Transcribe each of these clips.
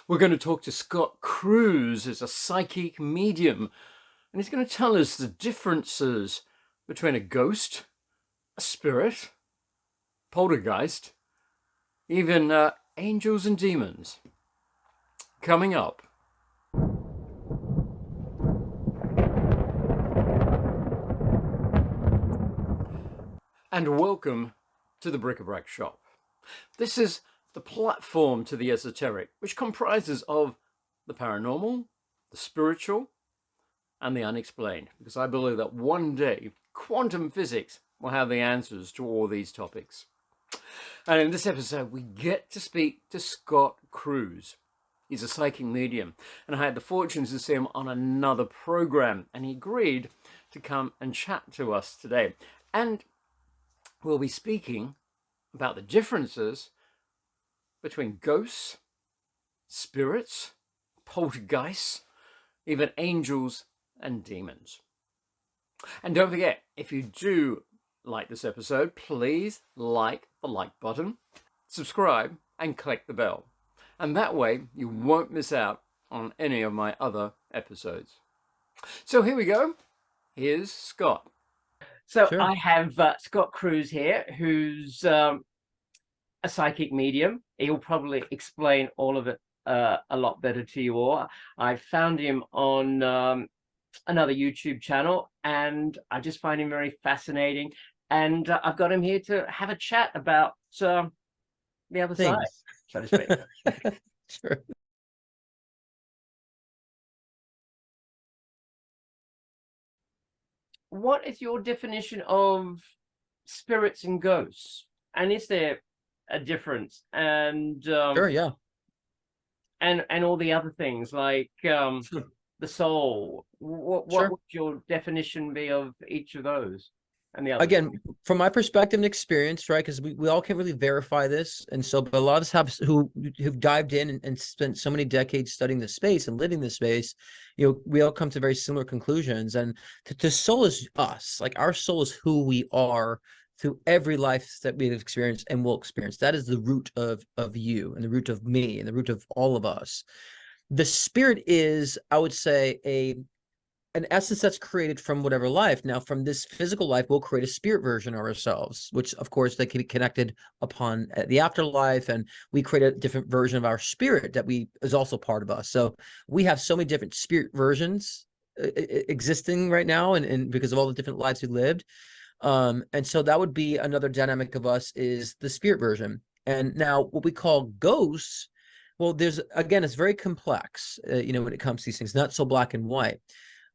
We're going to talk to Scott Cruz as a psychic medium, and he's going to tell us the differences between a ghost, a spirit, poltergeist, even angels and demons. Coming up. And welcome to the Brac Shop. This is the platform to the esoteric, which comprises of the paranormal, the spiritual, and the unexplained, because I believe that one day quantum physics will have the answers to all these topics. And in this episode, we get to speak to Scott Cruz. He's a psychic medium, and I had the fortune to see him on another program, and he agreed to come and chat to us today. And we'll be speaking about the differences between ghosts, spirits, poltergeists, even angels and demons. And don't forget, if you do like this episode, please like the like button, subscribe, and click the bell. And that way you won't miss out on any of my other episodes. So here we go. Here's Scott. So Sure. I have Scott Cruz here, who's a psychic medium. He'll probably explain all of it a lot better to you all. I found him on another YouTube channel, and I just find him very fascinating. And I've got him here to have a chat about the other side, so to speak. Sure. What is your definition of spirits and ghosts? And is there a difference? And Sure, yeah. and all the other things like Sure. the soul. What Sure. would your definition be of each of those and the others? Again, from my perspective and experience, right? Because we all can't really verify this. And so, but a lot of us have who've dived in and spent so many decades studying this space and living this space, we all come to very similar conclusions. And the soul is us. Like our soul is who we are through every life that we've experienced and will experience. That is the root of you and the root of me and the root of all of us. The spirit is, I would say, an essence that's created from whatever life. Now, from this physical life, we'll create a spirit version of ourselves, which, of course, they can be connected upon the afterlife, and we create a different version of our spirit that is also part of us. So we have so many different spirit versions existing right now, and because of all the different lives we lived. And so that would be another dynamic of us is the spirit version. And now what we call ghosts, well, again, it's very complex, when it comes to these things, not so black and white.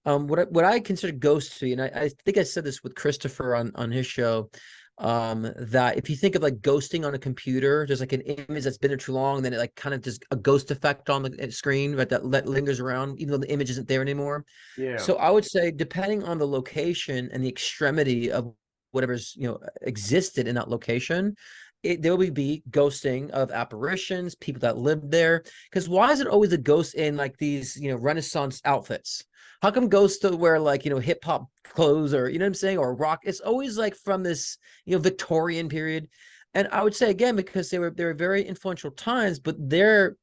What I consider ghosts to be, and I think I said this with Christopher on his show, that if you think of like ghosting on a computer, there's like an image that's been there too long, and then it like kind of just a ghost effect on the screen, right, that lingers around, even though the image isn't there anymore. Yeah. So I would say, depending on the location and the extremity of whatever's existed in that location, there will be ghosting of apparitions, people that lived there. Because why is it always a ghost in like these Renaissance outfits? How come ghosts to wear like hip hop clothes, or what I'm saying, or rock? It's always like from this Victorian period. And I would say again, because they were very influential times, but their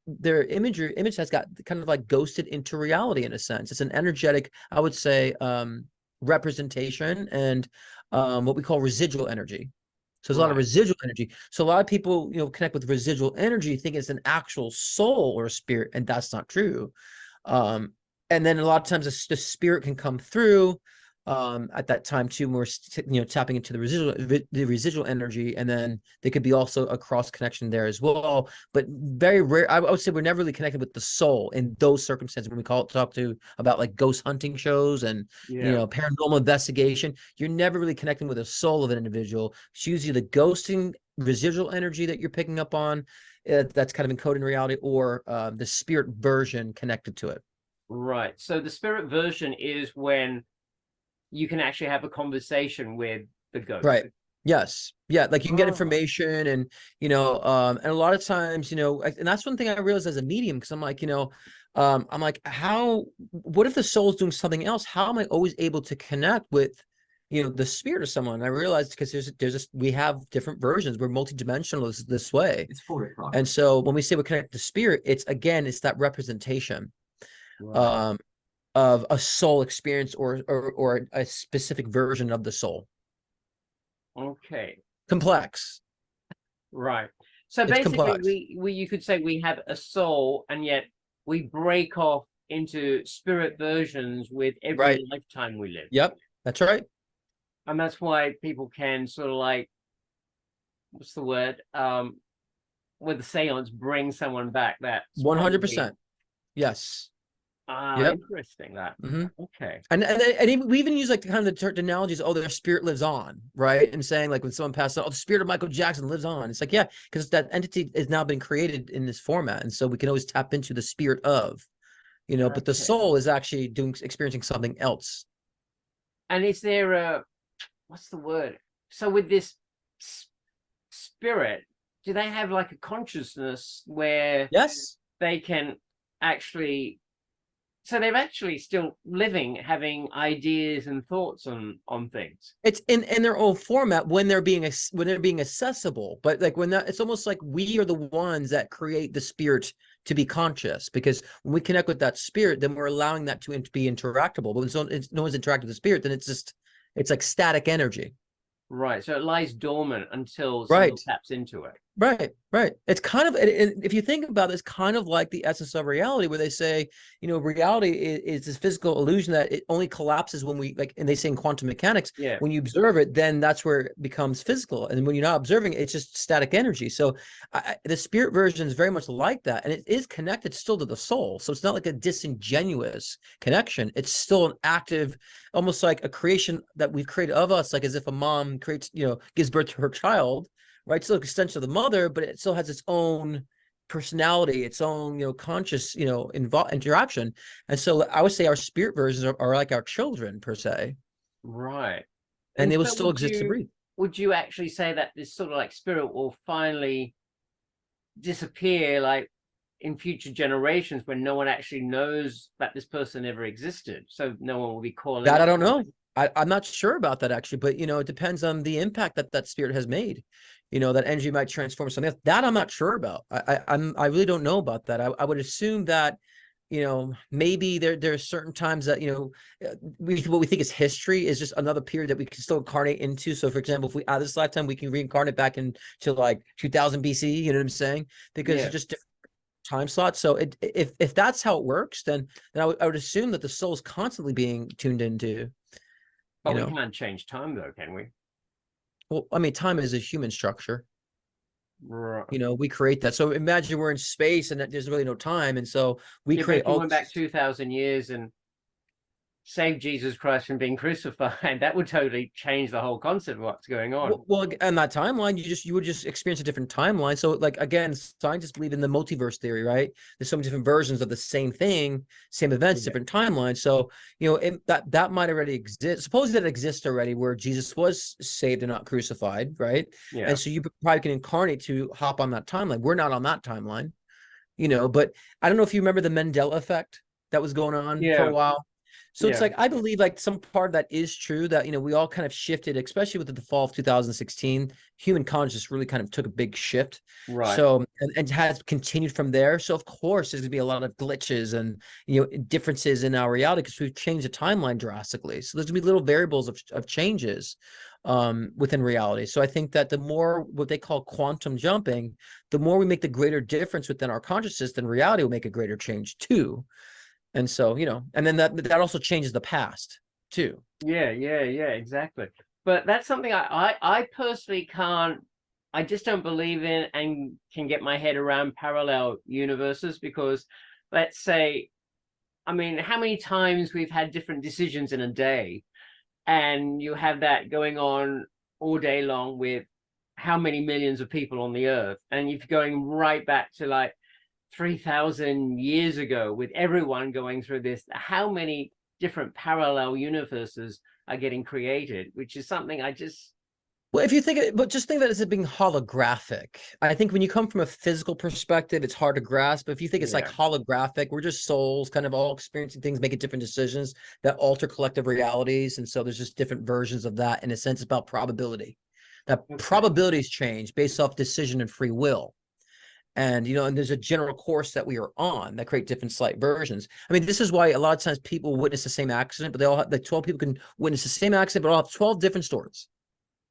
image has got kind of like ghosted into reality in a sense. It's an energetic, I would say, representation and what we call residual energy. So there's a lot of residual energy. So a lot of people, connect with residual energy, think it's an actual soul or a spirit, and that's not true. And then a lot of times the spirit can come through at that time too, more tapping into the residual energy, and then there could be also a cross connection there as well. But very rare, I would say we're never really connected with the soul in those circumstances. When we talk about like ghost hunting shows and paranormal investigation, you're never really connecting with the soul of an individual. It's usually the ghosting residual energy that you're picking up on that's kind of encoded in reality, or the spirit version connected to it. Right. So the spirit version is when you can actually have a conversation with the ghost. Right. Yes. Yeah. Like you can get information and a lot of times, and that's one thing I realized as a medium, because I'm like, what if the soul is doing something else? How am I always able to connect with the spirit of someone. I realized because we have different versions. We're multidimensional this way. It's 4 o'clock. And so when we say we connect to spirit, it's that representation Right. of a soul experience or a specific version of the soul. Okay. Complex. Right. So It's basically, complex. we you could say we have a soul, and yet we break off into spirit versions with every Right. lifetime we live. Yep, that's right. And that's why people can sort of like, what's the word? With the seance, bring someone back. That's 100%. Yes. Yep. Interesting that. Mm-hmm. Okay. And we even use like the kind of the analogies, oh, their spirit lives on, right? And saying like when someone passes on, oh, the spirit of Michael Jackson lives on. It's like, yeah, because that entity has now been created in this format. And so we can always tap into the spirit of, but the Okay. soul is actually experiencing something else. And is there a, what's the word? So with this spirit, do they have like a consciousness where Yes. they can actually, so they're actually still living, having ideas and thoughts on things. It's in their own format when they're being accessible, but like when it's almost like we are the ones that create the spirit to be conscious, because when we connect with that spirit, then we're allowing that to be interactable. But when no one's interacting with the spirit, then it's like static energy. Right. So it lies dormant until Right. someone taps into it. Right. It's kind of, if you think about it, it's kind of like the essence of reality, where they say, reality is this physical illusion that it only collapses when we and they say in quantum mechanics, Yeah. when you observe it, then that's where it becomes physical. And when you're not observing it, it's just static energy. So the spirit version is very much like that. And it is connected still to the soul. So it's not like a disingenuous connection. It's still an active, almost like a creation that we've created of us, like as if a mom creates, gives birth to her child. Right, still an extension of the mother, but it still has its own personality, its own, conscious, interaction. And so I would say our spirit versions are like our children per se. Right. And they will so still exist to breathe. Would you actually say that this sort of like spirit will finally disappear, like in future generations, when no one actually knows that this person ever existed? So no one will be calling that. I don't know. I'm not sure about that actually, but it depends on the impact that spirit has made. That energy might transform something else. That I'm not sure about. I really don't know about that. I would assume that, maybe there are certain times that, what we think is history is just another period that we can still incarnate into. So for example, if we out of this lifetime, we can reincarnate back into like 2000 BC, you know what I'm saying? Because it's just different time slots. So if that's how it works, then I would assume that the soul is constantly being tuned into. But we can't change time though, can we? Well, I mean, time is a human structure. Right. We create that. So imagine we're in space and that there's really no time. And so we create all went back 2,000 years and saved Jesus Christ from being crucified. That would totally change the whole concept of what's going on. Well, and that timeline, you would just experience a different timeline. So like, again, scientists believe in the multiverse theory, right? There's so many different versions of the same thing, same events, different timelines. So, that might already exist. Suppose that it exists already, where Jesus was saved and not crucified, right? Yeah. And so you probably can incarnate to hop on that timeline. We're not on that timeline, but I don't know if you remember the Mandela effect that was going on for a while. So it's like, I believe like some part of that is true, that, we all kind of shifted, especially with the fall of 2016, human consciousness really kind of took a big shift. Right. So, and has continued from there. So of course, there's gonna be a lot of glitches and, differences in our reality because we've changed the timeline drastically. So there's gonna be little variables of changes within reality. So I think that the more what they call quantum jumping, the more we make the greater difference within our consciousness, then reality will make a greater change too. And so, and then that also changes the past too. Yeah, exactly. But that's something I personally can't, I just don't believe in and can get my head around parallel universes, because let's say, I mean, how many times we've had different decisions in a day, and you have that going on all day long with how many millions of people on the earth. And if you're going right back to like 3,000 years ago with everyone going through this, how many different parallel universes are getting created, which is something I just Well, if you think it, but just think that as it being holographic. I think when you come from a physical perspective, it's hard to grasp. But if you think it's like Yeah. holographic, we're just souls kind of all experiencing things, making different decisions that alter collective realities. And so there's just different versions of that in a sense about probability. That Okay. probabilities change based off decision and free will. And and there's a general course that we are on that create different slight versions. I mean, this is why a lot of times people witness the same accident, but they all have like 12 people can witness the same accident, but all have 12 different stories.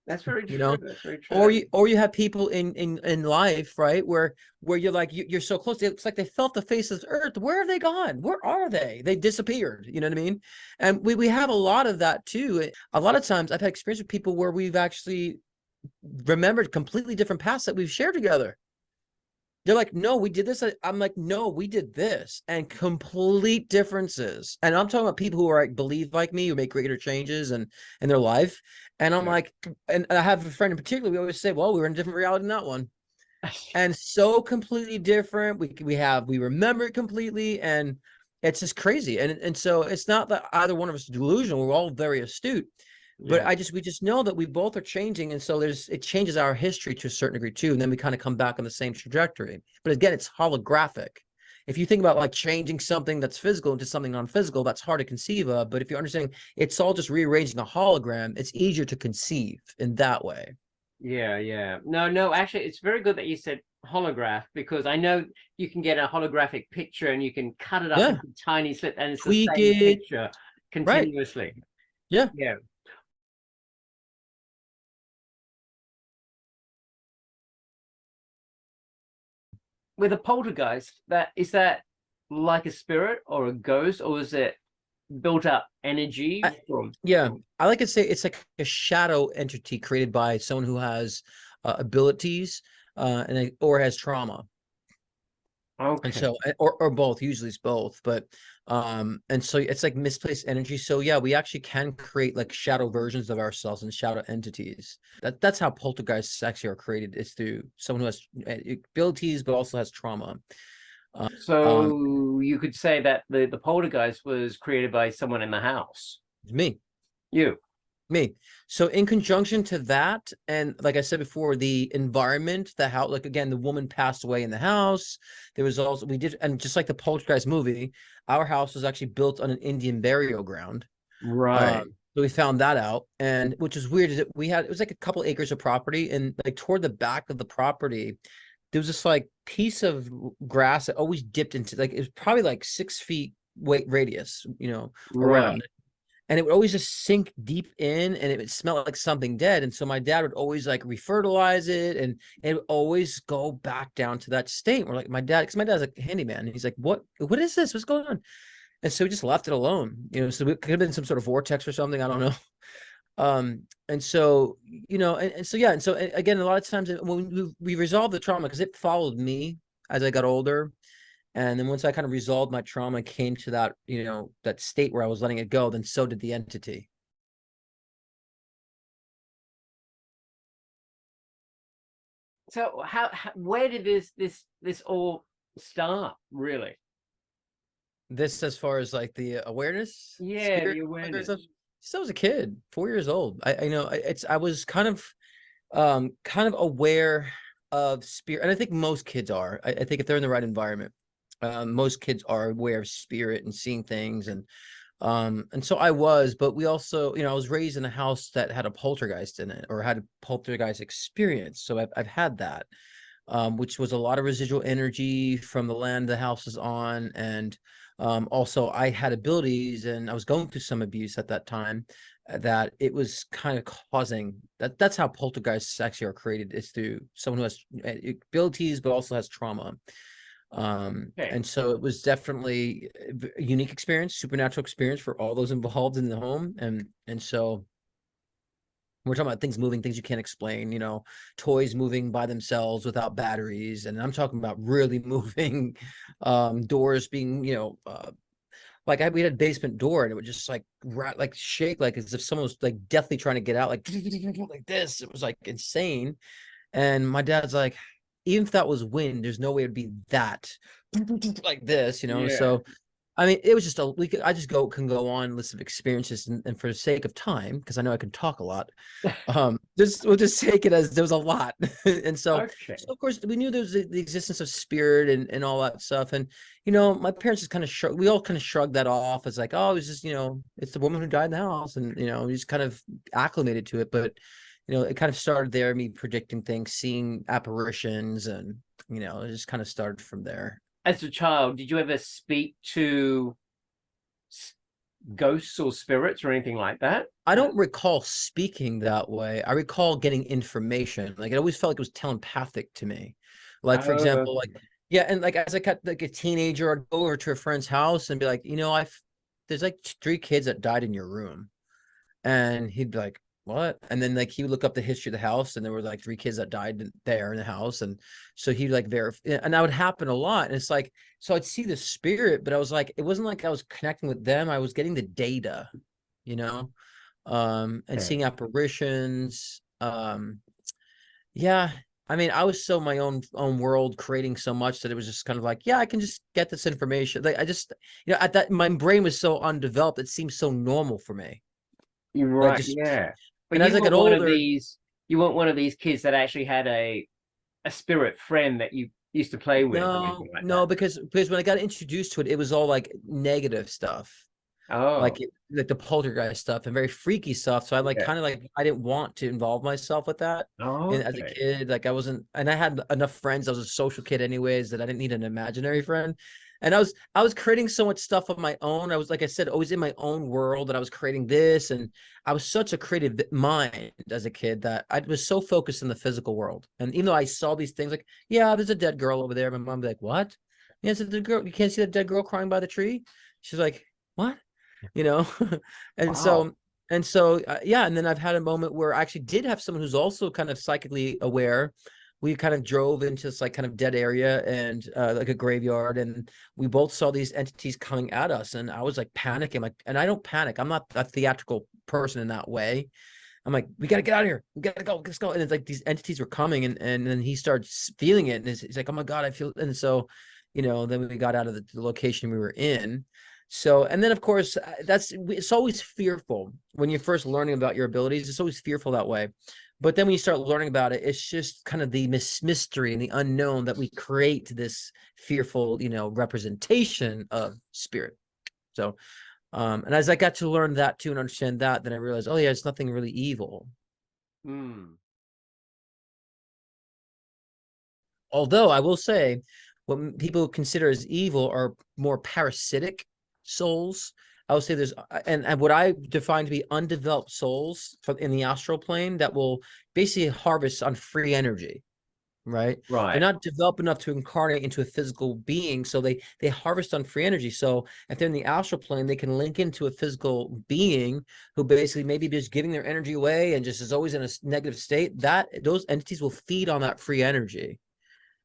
That's very you true. know That's very or true. you have people in life, right, where you're like you're so close, it's like they felt the face of the earth. Where have they gone? Where are they disappeared, you know what I mean? And we have a lot of that too. A lot of times I've had experience with people where we've actually remembered completely different paths that we've shared together. They're like, no, we did this. I'm like, no, we did this, and complete differences. And I'm talking about people who are like believe like me, who make greater changes in their life. And I'm Yeah. like, and I have a friend in particular. We always say, well, we were in a different reality than that one, and so completely different. We remember it completely, and it's just crazy. And so it's not that either one of us is delusional. We're all very astute, but Yeah. we just know that we both are changing, and so it changes our history to a certain degree too, and then we kind of come back on the same trajectory. But again, it's holographic. If you think about like changing something that's physical into something non-physical, that's hard to conceive of. But if you understand it's all just rearranging a hologram, it's easier to conceive in that way. Yeah, yeah. No, no, actually, it's very good that you said holograph because I know you can get a holographic picture and you can cut it up Yeah, into tiny slips and it's the tweak same it. picture Right. continuously. Yeah. Yeah. With a poltergeist, that is that like a spirit or a ghost, or is it built up energy I, from? yeah, I like to say it's like a shadow entity created by someone who has abilities or has trauma. And Okay. so or both, usually it's both, but and so it's like misplaced energy. So yeah, we actually can create like shadow versions of ourselves and shadow entities. That's how poltergeists actually are created, is through someone who has abilities but also has trauma. uh, um So you could say that the poltergeist was created by someone in the house. me. You. Me. So in conjunction to that, and like I said before, the environment, the house, like again, the woman passed away in the house. There was also and just like the Poltergeist movie, our house was actually built on an Indian burial ground. Right. So we found that out, and which is weird is that it was like a couple acres of property, and like toward the back of the property, there was this like piece of grass that always dipped into, like it was probably like 6 feet weight radius, Right. around, and it would always just sink deep in, and it would smell like something dead. And so my dad would always like refertilize it, and it would always go back down to that state. We're like, because my dad's a handyman, and he's like, what is this, what's going on? And so we just left it alone, so it could have been some sort of vortex or something, I don't know. And so and so yeah, and so again, a lot of times when we resolved the trauma, because it followed me as I got older. And then once I kind of resolved my trauma, came to that, that state where I was letting it go, then so did the entity. So how where did this all start, really? This, as far as like the awareness, Yeah, spirit, the all that kind of stuff. awareness. Since I was a kid, 4 years old. I was kind of aware of spirit. And I think most kids are. I think if they're in the right environment, most kids are aware of spirit and seeing things. And so I was, but we also, I was raised in a house that had a poltergeist in it, or had a poltergeist experience. So I've had that, which was a lot of residual energy from the land the house is on. And also I had abilities, and I was going through some abuse at that time, that it was kind of causing that. That's how poltergeists actually are created, is through someone who has abilities but also has trauma. Okay. And so it was definitely a unique experience, supernatural experience for all those involved in the home. And so we're talking about things moving, things you can't explain, toys moving by themselves without batteries. And I'm talking about really moving, doors being, like we had a basement door, and it would just like like shake, like as if someone was like deathly trying to get out, like like this. It was like insane. And my dad's like, even if that was wind, there's no way it'd be that like this. Yeah. So I mean, it was just I just can go on list of experiences, and for the sake of time, because I know I can talk a lot, just we'll just take it as there was a lot. And Okay. so of course we knew there was the existence of spirit and all that stuff. And my parents just kind of we all kind of shrugged that off as like, oh, it was just, it's the woman who died in the house. And we just kind of acclimated to it. But it kind of started there, me predicting things, seeing apparitions, and it just kind of started from there. As a child, did you ever speak to ghosts or spirits or anything like that? I don't recall speaking that way. I recall getting information. Like, it always felt like it was telepathic to me. Like, for example, like, yeah, and like as I got like a teenager, I'd go over to a friend's house and be like, there's like 3 kids that died in your room. And he'd be like, what? And then like he would look up the history of the house, and there were like 3 kids that died there in the house. And so he'd like verify, and that would happen a lot. And it's like, so I'd see the spirit, but I was like, it wasn't like I was connecting with them. I was getting the data, and seeing apparitions. Yeah. I mean, I was so my own world, creating so much that it was just kind of like, yeah, I can just get this information. Like, I just, at that, my brain was so undeveloped, it seemed so normal for me. You're Like, right, just, yeah. But and as I got older, you weren't one of these kids that actually had a spirit friend that you used to play with or anything like no, that. because when I got introduced to it, it was all like negative stuff. Oh, Like the poltergeist stuff and very freaky stuff. So I like yeah. kind of like, I didn't want to involve myself with that. Oh, And as a kid, like I wasn't, and I had enough friends. I was a social kid anyways, that I didn't need an imaginary friend. And I was creating so much stuff of my own. I was, like I said, always in my own world, and I was creating this. And I was such a creative mind as a kid that I was so focused in the physical world. And even though I saw these things like, yeah, there's a dead girl over there. My mom would be like, what? Yeah, it's a dead girl. You can't see that dead girl crying by the tree? She's like, what? And wow. yeah. And then I've had a moment where I actually did have someone who's also kind of psychically aware. We kind of drove into this like kind of dead area, and like a graveyard, and we both saw these entities coming at us, and I was like panicking, like, and I don't panic. I'm not a theatrical person in that way. I'm like, we got to get out of here. We got to go. Let's go. And it's like these entities were coming, and then he starts feeling it, and he's like, oh my God, I feel. And so, then we got out of the location we were in. So, and then of course, it's always fearful when you're first learning about your abilities. It's always fearful that way. But then when you start learning about it, it's just kind of the mystery and the unknown that we create this fearful, representation of spirit. So, and as I got to learn that too and understand that, then I realized, oh yeah, it's nothing really evil. Although I will say, what people consider as evil are more parasitic souls. I would say there's, and what I define to be undeveloped souls in the astral plane that will basically harvest on free energy, right? Right. They're not developed enough to incarnate into a physical being, so they harvest on free energy. So if they're in the astral plane, they can link into a physical being who basically maybe just giving their energy away and just is always in a negative state. That those entities will feed on that free energy.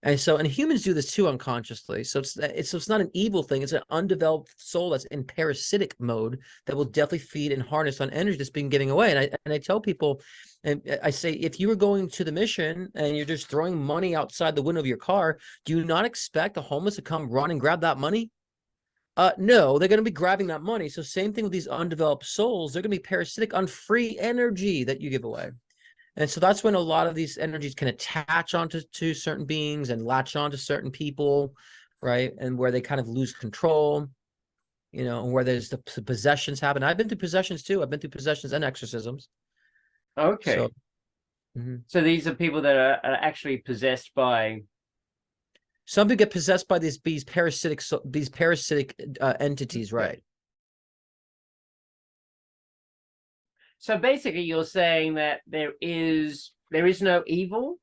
And humans do this too unconsciously. So it's not an evil thing. It's an undeveloped soul that's in parasitic mode that will definitely feed and harness on energy that's been giving away. And I tell people, and I say, if you were going to the mission and you're just throwing money outside the window of your car, do you not expect the homeless to come run and grab that money? No, they're going to be grabbing that money. So same thing with these undeveloped souls. They're going to be parasitic on free energy that you give away. And so that's when a lot of these energies can attach onto certain beings and latch onto certain people, right? And where they kind of lose control, and where there's the possessions happen. I've been through possessions too. I've been through possessions and exorcisms. Okay. So, so these are people that are actually possessed by. Some people get possessed by these parasitic entities, right? So basically, you're saying that there is no evil,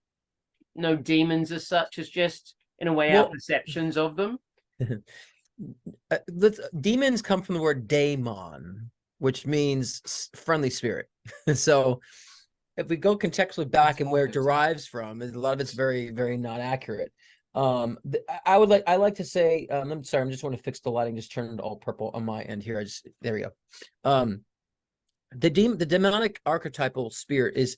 no demons as such, as just in a way our perceptions of them. Demons come from the word daemon, which means friendly spirit. So if we go contextually back and where it derives from, a lot of it's very, very not accurate. I like to say, I'm sorry, I'm just want to fix the lighting, just turn it all purple on my end here. There we go. The demonic archetypal spirit is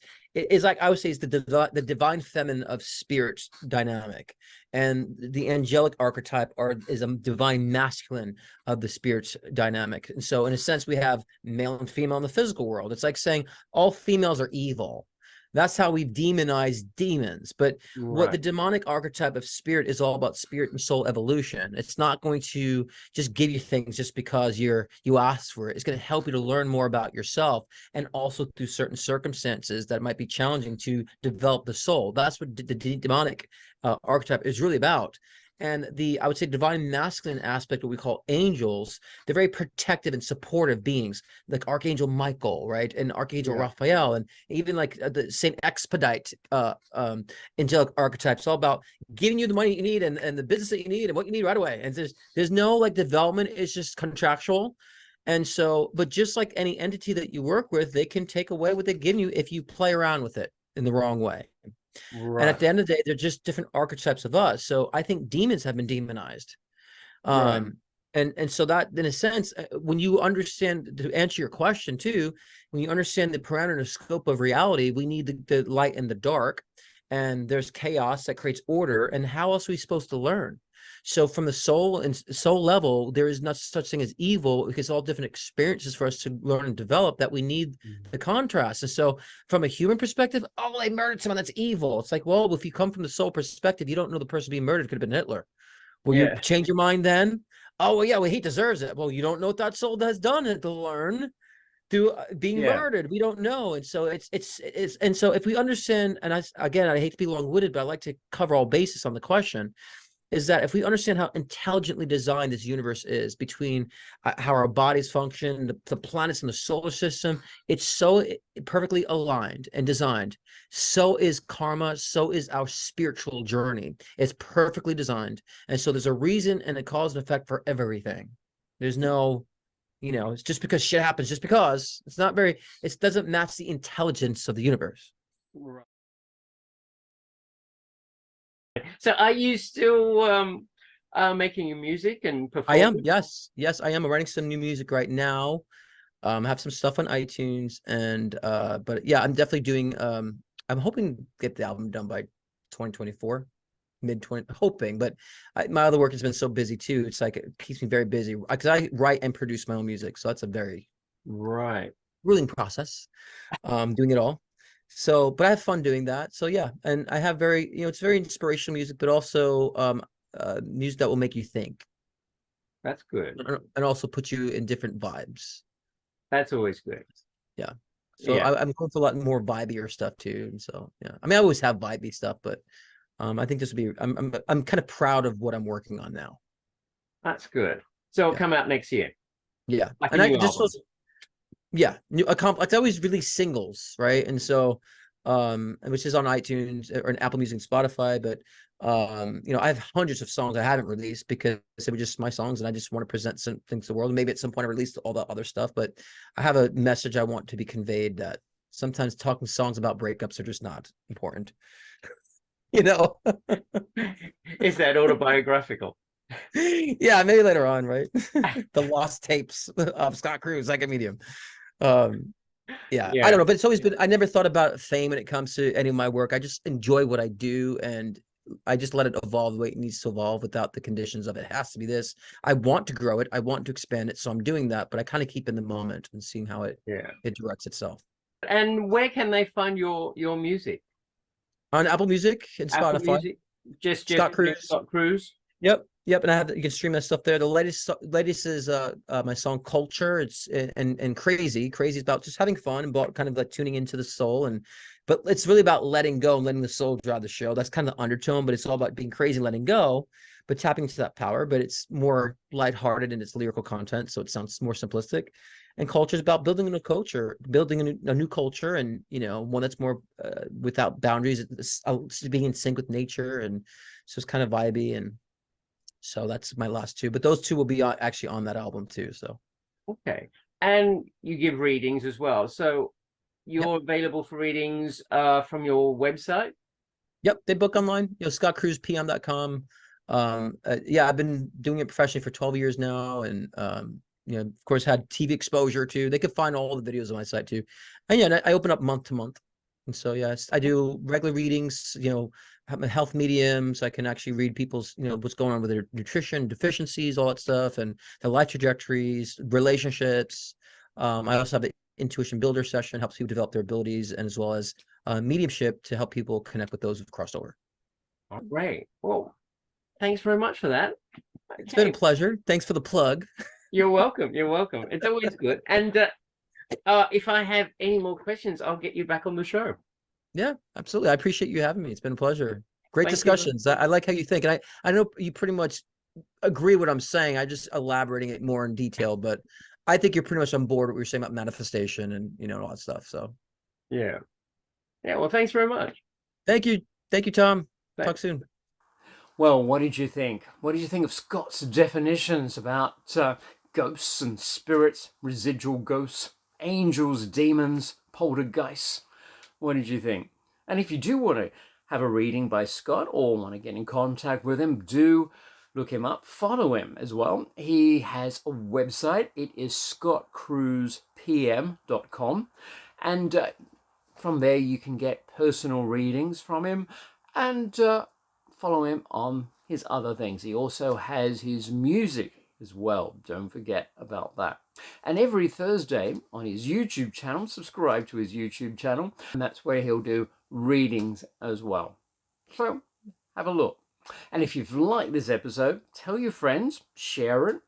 like I would say is the divine feminine of spirit's dynamic, and the angelic archetype is a divine masculine of the spirit's dynamic. And so in a sense we have male and female in the physical world. It's like saying all females are evil. That's how we demonize demons. But what the Right. demonic archetype of spirit is all about, spirit and soul evolution. It's not going to just give you things just because you asked for it. It's going to help you to learn more about yourself, and also through certain circumstances that might be challenging to develop the soul. That's what the demonic archetype is really about. And the, I would say, divine masculine aspect, what we call angels, they're very protective and supportive beings, like Archangel Michael, right? And Archangel Yeah. Raphael, and even like the Saint Expedite angelic archetypes, all about giving you the money you need, and the business that you need and what you need right away. And there's no like development, it's just contractual. And so, but just like any entity that you work with, they can take away what they give you if you play around with it in the wrong way. And at Right. the end of the day, they're just different archetypes of us. So I think demons have been demonized. Right. And so that, in a sense, when you understand, to answer your question too, when you understand the parameter and scope of reality, we need the light and the dark, and there's chaos that creates order. And how else are we supposed to learn? So from the soul and soul level, there is not such thing as evil, because it's all different experiences for us to learn and develop, that we need the contrast. And so from a human perspective, oh, they murdered someone, that's evil. It's like, well, if you come from the soul perspective, you don't know the person being murdered could have been Hitler. Will you Yeah. change your mind then? Oh, well, yeah, well, he deserves it. Well, you don't know what that soul has done to learn through being Yeah. murdered. We don't know. And so and so if we understand, and again, I hate to be long-winded, but I like to cover all bases on the question, is that if we understand how intelligently designed this universe is, between how our bodies function, the planets in the solar system, it's so perfectly aligned and designed. So is karma, so is our spiritual journey. It's perfectly designed. And so there's a reason and a cause and effect for everything. There's no, it's just because shit happens, just because. It's not very, it doesn't match the intelligence of the universe. Right. So are you still making your music and I am, performing? yes, I am. I'm writing some new music right now. I have some stuff on iTunes, and but yeah, I'm definitely doing I'm hoping to get the album done by 2024, mid 20, hoping, but my other work has been so busy too. It's like, it keeps me very busy because I write and produce my own music, so that's a very Right. grueling process, doing it all. So, but I have fun doing that. So yeah, and I have very, it's very inspirational music, but also music that will make you think, That's good. and also put you in different vibes. That's always good. Yeah. So Yeah. I'm going for a lot more vibey stuff too. And so yeah, I mean, I always have vibey stuff, but I think this would be, I'm kind of proud of what I'm working on now. That's good. So it'll Yeah. come out next year, Yeah. like And a I new just album. yeah, I always release singles, right? And so which is on iTunes or an Apple Music and Spotify, but I have hundreds of songs I haven't released because they were just my songs, and I just want to present some things to the world. And maybe at some point I release all the other stuff, but I have a message I want to be conveyed, that sometimes talking songs about breakups are just not important. Is that autobiographical? Yeah, maybe later on, right? The lost tapes of Scott Cruz, like a medium. Yeah, I Yeah. don't know, but it's always been, I never thought about fame when it comes to any of my work. I just enjoy what I do, and I just let it evolve the way it needs to evolve, without the conditions of it has to be this. I want to grow it, I want to expand it, so I'm doing that, but I kind of keep in the moment and seeing how it Yeah. directs itself. And where can they find your music? On Apple Music and Apple Spotify, Music? Just Scott Cruz. Scott Cruz? Yep, and you can stream that stuff there. The latest is my song Culture. It's and crazy is about just having fun, and about kind of like tuning into the soul, but it's really about letting go and letting the soul drive the show. That's kind of the undertone, but it's all about being crazy and letting go, but tapping into that power. But it's more lighthearted in its lyrical content, so it sounds more simplistic. And Culture is about building a new culture, building a new culture, and one that's more without boundaries, being in sync with nature, and so it's kind of vibey. And so that's my last two, but those two will be actually on that album too. So Okay. And you give readings as well. So yep, you're available for readings from your website? they book online. ScottCruzPM.com. Yeah, I've been doing it professionally for 12 years now, and of course, had TV exposure too. They could find all the videos on my site too, and yeah, I open up month to month. And so yes, I do regular readings. I'm a health medium, so I can actually read people's, what's going on with their nutrition deficiencies, all that stuff, and their life trajectories, relationships. I also have the intuition builder session, helps people develop their abilities, and as well as mediumship to help people connect with those who've crossed over. Oh, great. Well, thanks very much for that. It's been a pleasure. Thanks for the plug. You're welcome. You're welcome. It's always good. And if I have any more questions, I'll get you back on the show. Yeah, absolutely. I appreciate you having me. It's been a pleasure. Great Thank you. discussions. I like how you think. And I know you pretty much agree what I'm saying. I just elaborating it more in detail, but I think you're pretty much on board with what you're saying about manifestation and, you know, all that stuff. So Yeah. Yeah. Well, thanks very much. thank you. Thank you, Tom. Thanks. Talk soon. Well, what did you think? What did you think of Scott's definitions about ghosts and spirits, residual ghosts, angels, demons, poltergeists? What did you think? And if you do want to have a reading by Scott or want to get in contact with him, do look him up. Follow him as well. He has a website. It is scottcruzpm.com. And from there, you can get personal readings from him and follow him on his other things. He also has his music as well. Don't forget about that. And every Thursday on his YouTube channel, subscribe to his YouTube channel, and that's where he'll do readings as well. So have a look. And if you've liked this episode, tell your friends, share it,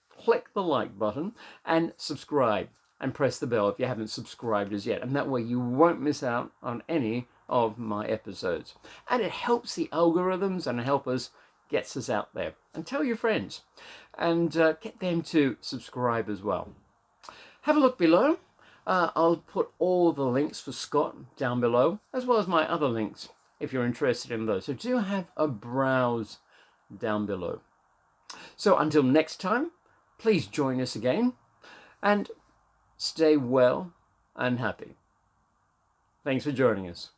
click the like button, and subscribe. And press the bell if you haven't subscribed as yet. And that way you won't miss out on any of my episodes. And it helps the algorithms and help us, gets us out there. And tell your friends. And get them to subscribe as well. Have a look below. I'll put all the links for Scott down below, as well as my other links, if you're interested in those. So do have a browse down below. So until next time, please join us again. And stay well and happy. Thanks for joining us.